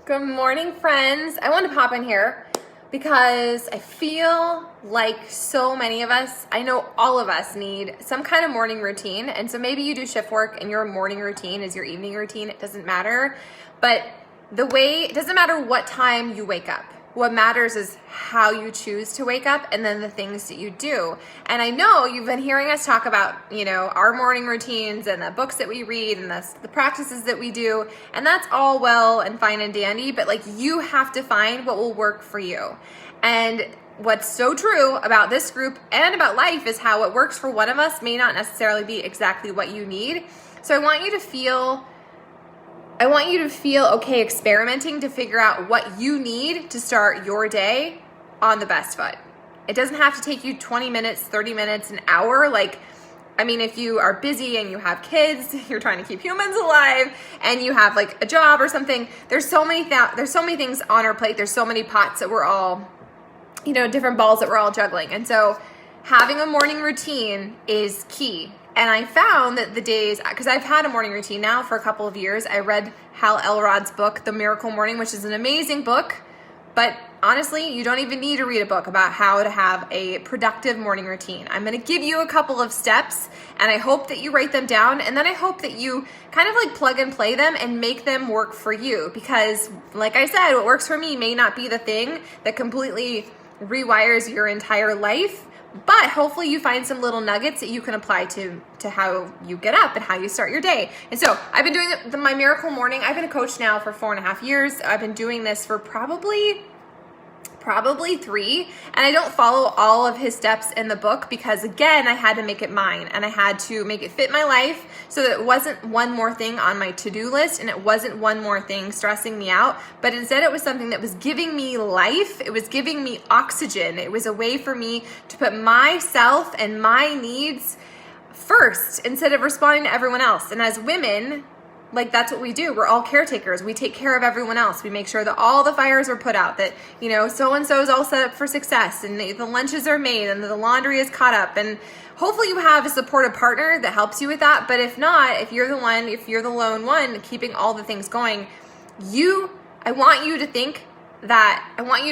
Good morning, friends. I want to pop in here because I feel like so many of us, I know all of us need some kind of morning routine. And so maybe you do shift work and your morning routine is your evening routine. It doesn't matter. But it doesn't matter what time you wake up. What matters is how you choose to wake up and then the things that you do. And I know you've been hearing us talk about, our morning routines and the books that we read and the practices that we do. And that's all well and fine and dandy, but you have to find what will work for you. And what's so true about this group and about life is how what works for one of us may not necessarily be exactly what you need. So I want you to feel okay experimenting to figure out what you need to start your day on the best foot. It doesn't have to take you 20 minutes, 30 minutes, an hour. If you are busy and you have kids, you're trying to keep humans alive, and you have a job or something, there's so many things on our plate. There's so many pots that we're all, different balls that we're all juggling. And so having a morning routine is key. And I found that the days, because I've had a morning routine now for a couple of years, I read Hal Elrod's book, The Miracle Morning, which is an amazing book. But honestly, you don't even need to read a book about how to have a productive morning routine. I'm going to give you a couple of steps, and I hope that you write them down. And then I hope that you kind of plug and play them and make them work for you. Because like I said, what works for me may not be the thing that completely rewires your entire life. But hopefully you find some little nuggets that you can apply to how you get up and how you start your day. And so I've been doing my Miracle Morning. I've been a coach now for 4.5 years. I've been doing this for probably 3, and I don't follow all of his steps in the book because, again, I had to make it mine and I had to make it fit my life so that it wasn't one more thing on my to-do list and it wasn't one more thing stressing me out, but instead it was something that was giving me life. It was giving me oxygen. It was a way for me to put myself and my needs first instead of responding to everyone else. And as women, that's what we do. We're all caretakers. We take care of everyone else. We make sure that all the fires are put out, that, so-and-so is all set up for success and the lunches are made and the laundry is caught up. And hopefully you have a supportive partner that helps you with that. But if not, if you're the lone one keeping all the things going, I want you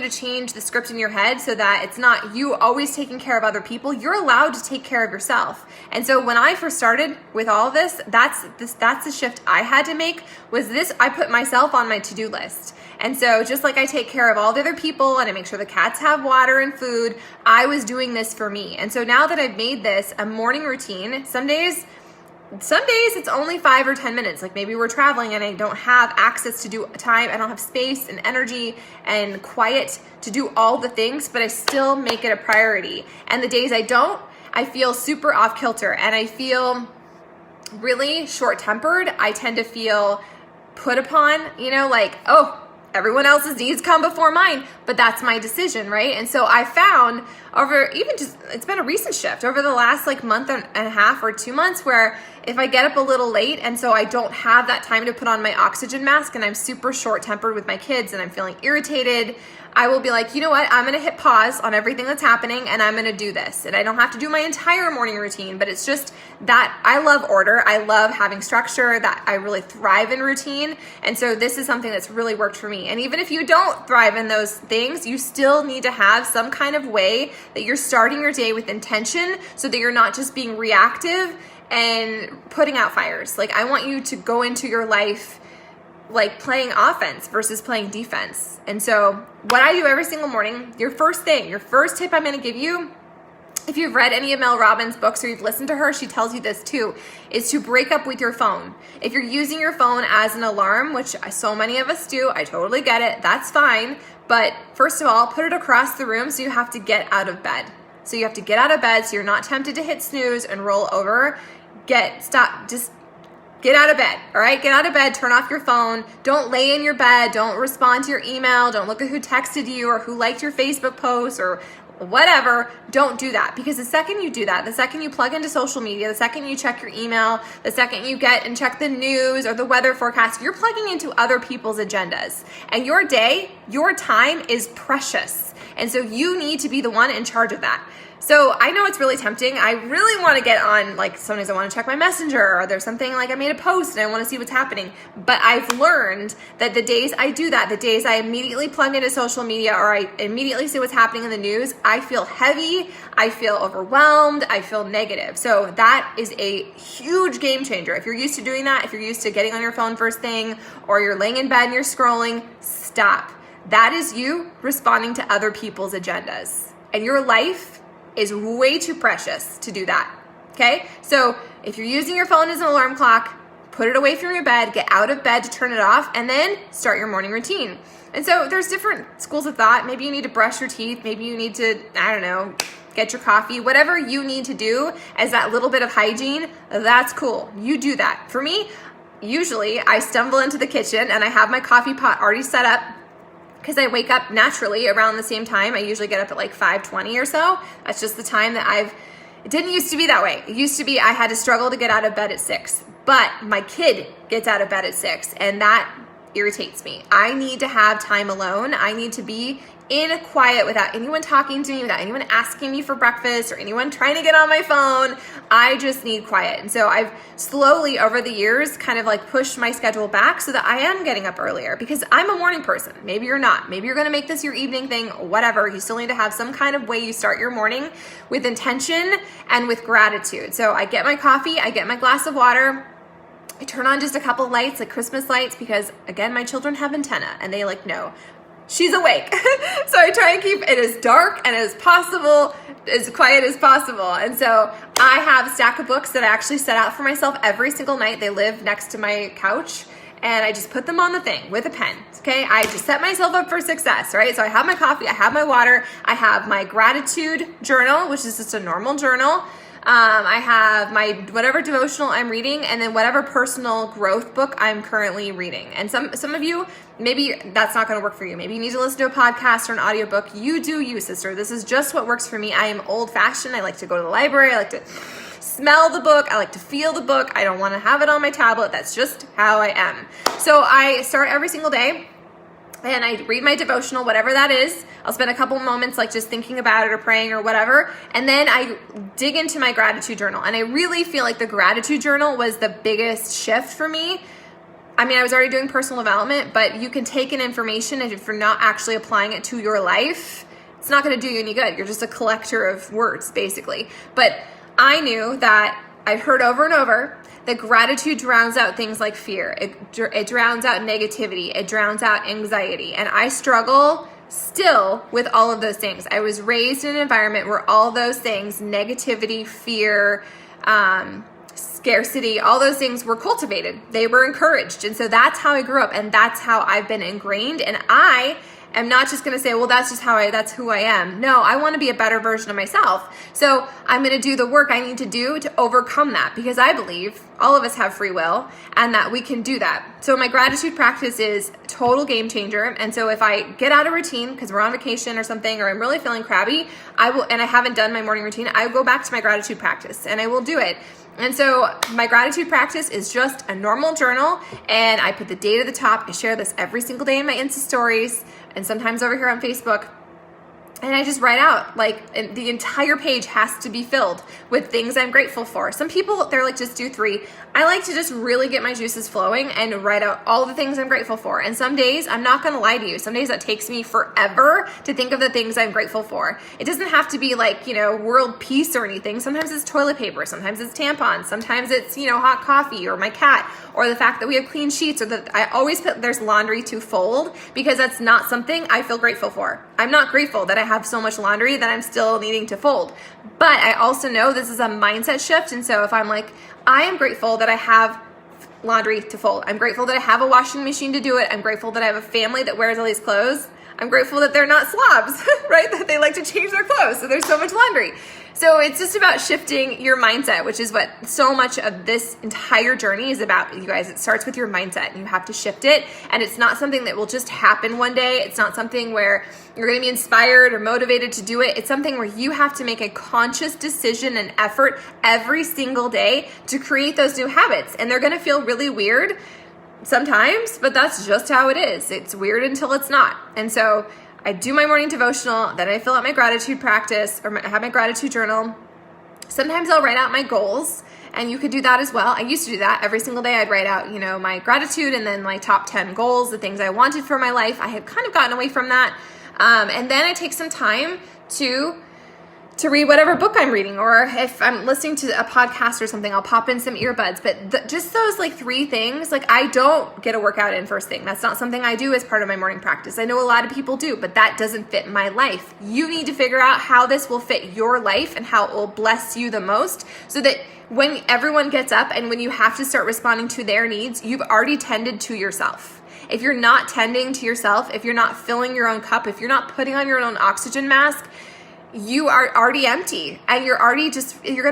to change the script in your head so that it's not you always taking care of other people. You're allowed to take care of yourself. And so when I first started with all this, that's the shift I had to make I put myself on my to-do list. And so just like I take care of all the other people and I make sure the cats have water and food, I was doing this for me. And so now that I've made this a morning routine, some days it's only 5 or 10 minutes. Maybe we're traveling and I don't have access to do time. I don't have space and energy and quiet to do all the things, but I still make it a priority. And the days I don't, I feel super off kilter and I feel really short-tempered. I tend to feel put upon, everyone else's needs come before mine, but that's my decision, right? And so I found it's been a recent shift over the last month and a half or 2 months where if I get up a little late and so I don't have that time to put on my oxygen mask and I'm super short-tempered with my kids and I'm feeling irritated, I will be like, you know what? I'm going to hit pause on everything that's happening and I'm going to do this. And I don't have to do my entire morning routine, but it's just that I love order. I love having structure, that I really thrive in routine. And so this is something that's really worked for me. And even if you don't thrive in those things, you still need to have some kind of way that you're starting your day with intention so that you're not just being reactive and putting out fires. I want you to go into your life playing offense versus playing defense. And so what I do every single morning, your first tip I'm going to give you, if you've read any of Mel Robbins' books or you've listened to her, she tells you this too, is to break up with your phone. If you're using your phone as an alarm, which so many of us do, I totally get it, that's fine. But first of all, put it across the room so you have to get out of bed. So you have to get out of bed so you're not tempted to hit snooze and roll over. Just get out of bed, all right? Get out of bed, turn off your phone. Don't lay in your bed. Don't respond to your email. Don't look at who texted you or who liked your Facebook post or whatever. Don't do that, because the second you do that, the second you plug into social media, the second you check your email, the second you get and check the news or the weather forecast, you're plugging into other people's agendas. And your day, your time is precious. And so you need to be the one in charge of that. So I know it's really tempting. I really want to get on, like sometimes I want to check my messenger, or there's something like I made a post and I want to see what's happening. But I've learned that the days I do that, the days I immediately plug into social media or I immediately see what's happening in the news, I feel heavy, I feel overwhelmed, I feel negative. So that is a huge game changer. If you're used to doing that, if you're used to getting on your phone first thing, or you're laying in bed and you're scrolling, stop. That is you responding to other people's agendas. And your life is way too precious to do that, okay? So if you're using your phone as an alarm clock, put it away from your bed, get out of bed to turn it off, and then start your morning routine. And so there's different schools of thought. Maybe you need to brush your teeth. Maybe you need to, I don't know, get your coffee. Whatever you need to do as that little bit of hygiene, that's cool. You do that. For me, usually I stumble into the kitchen and I have my coffee pot already set up, because I wake up naturally around the same time. I usually get up at like 5:20 or so. That's just the time that it didn't used to be that way. It used to be I had to struggle to get out of bed at 6, but my kid gets out of bed at 6, and that irritates me. I need to have time alone. I need to be in quiet without anyone talking to me, without anyone asking me for breakfast or anyone trying to get on my phone. I just need quiet. And so I've slowly over the years kind of like pushed my schedule back so that I am getting up earlier, because I'm a morning person. Maybe you're not. Maybe you're going to make this your evening thing, whatever. You still need to have some kind of way you start your morning with intention and with gratitude. So I get my coffee, I get my glass of water, I turn on just a couple lights, like Christmas lights, because again, my children have antenna and they like know she's awake. So I try and keep it as dark and as possible, as quiet as possible. And so I have a stack of books that I actually set out for myself every single night. They live next to my couch, and I just put them on the thing with a pen. Okay. I just set myself up for success, right? So I have my coffee, I have my water, I have my gratitude journal, which is just a normal journal. I have my whatever devotional I'm reading, and then whatever personal growth book I'm currently reading. And some of you, maybe that's not going to work for you. Maybe you need to listen to a podcast or an audiobook. You do you, sister. This is just what works for me. I am old fashioned. I like to go to the library. I like to smell the book. I like to feel the book. I don't want to have it on my tablet. That's just how I am. So I start every single day, and I read my devotional, whatever that is. I'll spend a couple moments like just thinking about it or praying or whatever. And then I dig into my gratitude journal. And I really feel like the gratitude journal was the biggest shift for me. I mean, I was already doing personal development, but you can take in information, and if you're not actually applying it to your life, it's not going to do you any good. You're just a collector of words, basically. But I knew that I've heard over and over that gratitude drowns out things like fear. It drowns out negativity. It drowns out anxiety. And I struggle still with all of those things. I was raised in an environment where all those things, negativity, fear, scarcity, all those things were cultivated. They were encouraged. And so that's how I grew up, and that's how I've been ingrained. And I am not just going to say, well, that's who I am. No, I want to be a better version of myself. So I'm going to do the work I need to do to overcome that, because I believe all of us have free will and that we can do that. So my gratitude practice is a total game changer. And so if I get out of routine because we're on vacation or something, or I'm really feeling crabby, and I haven't done my morning routine, I will go back to my gratitude practice and I will do it. And so my gratitude practice is just a normal journal, and I put the date at the top. I share this every single day in my Insta stories and sometimes over here on Facebook. And I just write out, like, the entire page has to be filled with things I'm grateful for. Some people, they're like, just do 3. I like to just really get my juices flowing and write out all the things I'm grateful for. And some days, I'm not going to lie to you, some days that takes me forever to think of the things I'm grateful for. It doesn't have to be like, world peace or anything. Sometimes it's toilet paper. Sometimes it's tampons. Sometimes it's, hot coffee or my cat, or the fact that we have clean sheets, or that I always put there's laundry to fold, because that's not something I feel grateful for. I'm not grateful that I have so much laundry that I'm still needing to fold. But I also know this is a mindset shift. And so if I'm like, I am grateful that I have laundry to fold. I'm grateful that I have a washing machine to do it. I'm grateful that I have a family that wears all these clothes. I'm grateful that they're not slobs, right? That they like to change their clothes. So there's so much laundry. So it's just about shifting your mindset, which is what so much of this entire journey is about, you guys. It starts with your mindset, and you have to shift it. And it's not something that will just happen one day. It's not something where you're going to be inspired or motivated to do it. It's something where you have to make a conscious decision and effort every single day to create those new habits. And they're going to feel really weird sometimes, but that's just how it is. It's weird until it's not. And so I do my morning devotional, then I fill out my gratitude practice, or I have my gratitude journal. Sometimes I'll write out my goals, and you could do that as well. I used to do that every single day. I'd write out, my gratitude and then my top 10 goals, the things I wanted for my life. I had kind of gotten away from that. And then I take some time to read whatever book I'm reading, or if I'm listening to a podcast or something, I'll pop in some earbuds. But just those 3 things, I don't get a workout in first thing. That's not something I do as part of my morning practice. I know a lot of people do, but that doesn't fit my life. You need to figure out how this will fit your life and how it will bless you the most, so that when everyone gets up and when you have to start responding to their needs, you've already tended to yourself. If you're not tending to yourself, if you're not filling your own cup, if you're not putting on your own oxygen mask, you are already empty, and you're going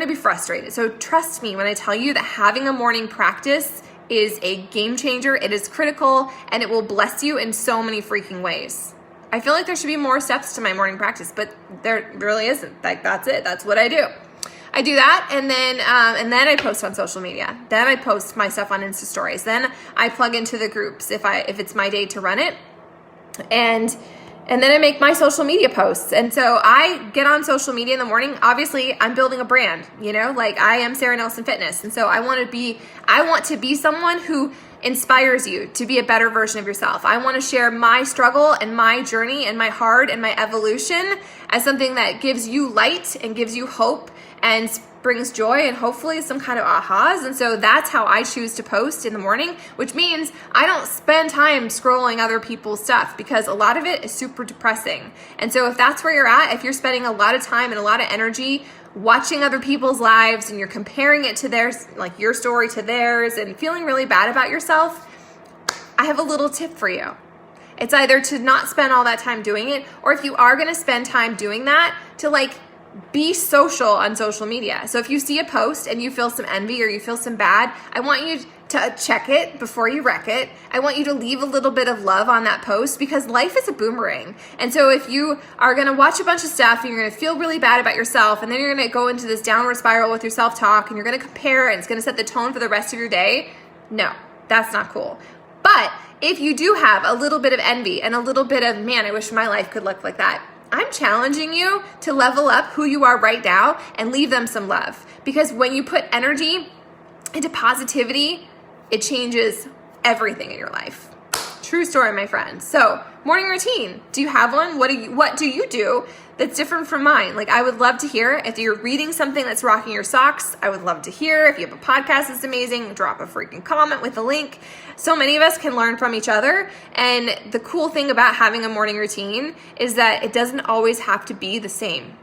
to be frustrated. So trust me when I tell you that having a morning practice is a game changer. It is critical, and it will bless you in so many freaking ways. I feel like there should be more steps to my morning practice, but there really isn't. That's it. That's what I do. I do that, and then I post on social media. Then I post my stuff on Insta stories. Then I plug into the groups if it's my day to run it, and then I make my social media posts. And so I get on social media in the morning. Obviously, I'm building a brand, I am Sarah Nelson Fitness. And so I want to be someone who inspires you to be a better version of yourself. I want to share my struggle and my journey and my heart and my evolution as something that gives you light and gives you hope and brings joy and hopefully some kind of ahas. And so that's how I choose to post in the morning, which means I don't spend time scrolling other people's stuff, because a lot of it is super depressing. And so if that's where you're at, if you're spending a lot of time and a lot of energy watching other people's lives and you're comparing it to theirs, your story to theirs, and feeling really bad about yourself, I have a little tip for you. It's either to not spend all that time doing it, or if you are going to spend time doing that, to be social on social media. So if you see a post and you feel some envy or you feel some bad, I want you to check it before you wreck it. I want you to leave a little bit of love on that post, because life is a boomerang. And so if you are going to watch a bunch of stuff and you're going to feel really bad about yourself, and then you're going to go into this downward spiral with your self-talk, and you're going to compare, and it's going to set the tone for the rest of your day, no, that's not cool. But if you do have a little bit of envy and a little bit of, man, I wish my life could look like that, I'm challenging you to level up who you are right now and leave them some love. Because when you put energy into positivity, it changes everything in your life. True story, my friends. So, morning routine. Do you have one? What do you do that's different from mine? I would love to hear if you're reading something that's rocking your socks. I would love to hear if you have a podcast that's amazing. Drop a freaking comment with a link. So many of us can learn from each other. And the cool thing about having a morning routine is that it doesn't always have to be the same.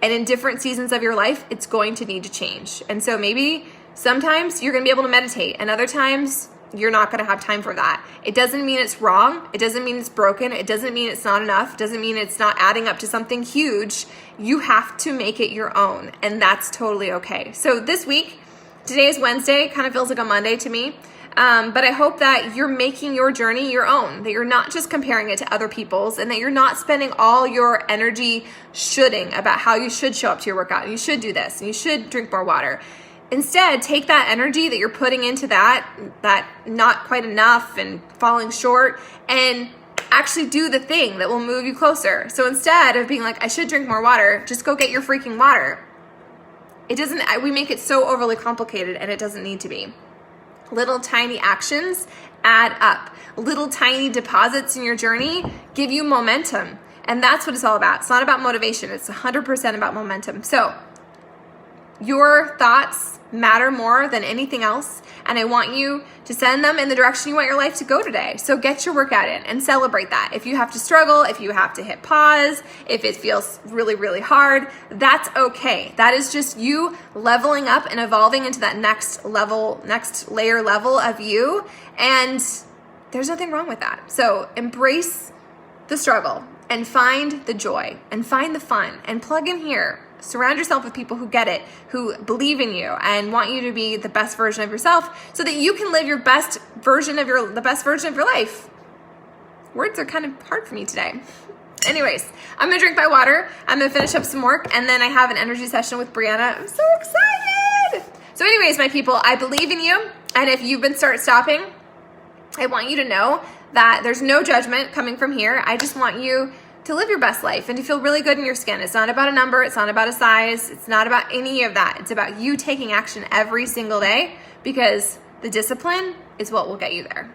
And in different seasons of your life, it's going to need to change. And so maybe sometimes you're going to be able to meditate, and other times you're not going to have time for that. It doesn't mean it's wrong. It doesn't mean it's broken. It doesn't mean it's not enough. It doesn't mean it's not adding up to something huge. You have to make it your own, and that's totally okay. So this week, today is Wednesday, kind of feels like a Monday to me. But I hope that you're making your journey your own, that you're not just comparing it to other people's, and that you're not spending all your energy shoulding about how you should show up to your workout, and you should do this, and you should drink more water. Instead, take that energy that you're putting into that not quite enough and falling short, and actually do the thing that will move you closer. So instead of being I should drink more water, just go get your freaking water. We make it so overly complicated, and it doesn't need to be. Little tiny actions add up. Little tiny deposits in your journey give you momentum. And that's what it's all about. It's not about motivation. It's 100% about momentum. So your thoughts matter more than anything else, and I want you to send them in the direction you want your life to go today. So get your workout in and celebrate that. If you have to struggle, if you have to hit pause, if it feels really, really hard, that's okay. That is just you leveling up and evolving into that next layer level of you, and there's nothing wrong with that. So embrace the struggle and find the joy and find the fun and plug in here. Surround yourself with people who get it, who believe in you and want you to be the best version of yourself, so that you can live the best version of your life. Words are kind of hard for me today. Anyways, I'm gonna drink my water. I'm gonna finish up some work, and then I have an energy session with Brianna. I'm so excited. So anyways, my people, I believe in you. And if you've been stopping, I want you to know that there's no judgment coming from here. I just want you to to live your best life and to feel really good in your skin. It's not about a number. It's not about a size. It's not about any of that. It's about you taking action every single day, because the discipline is what will get you there.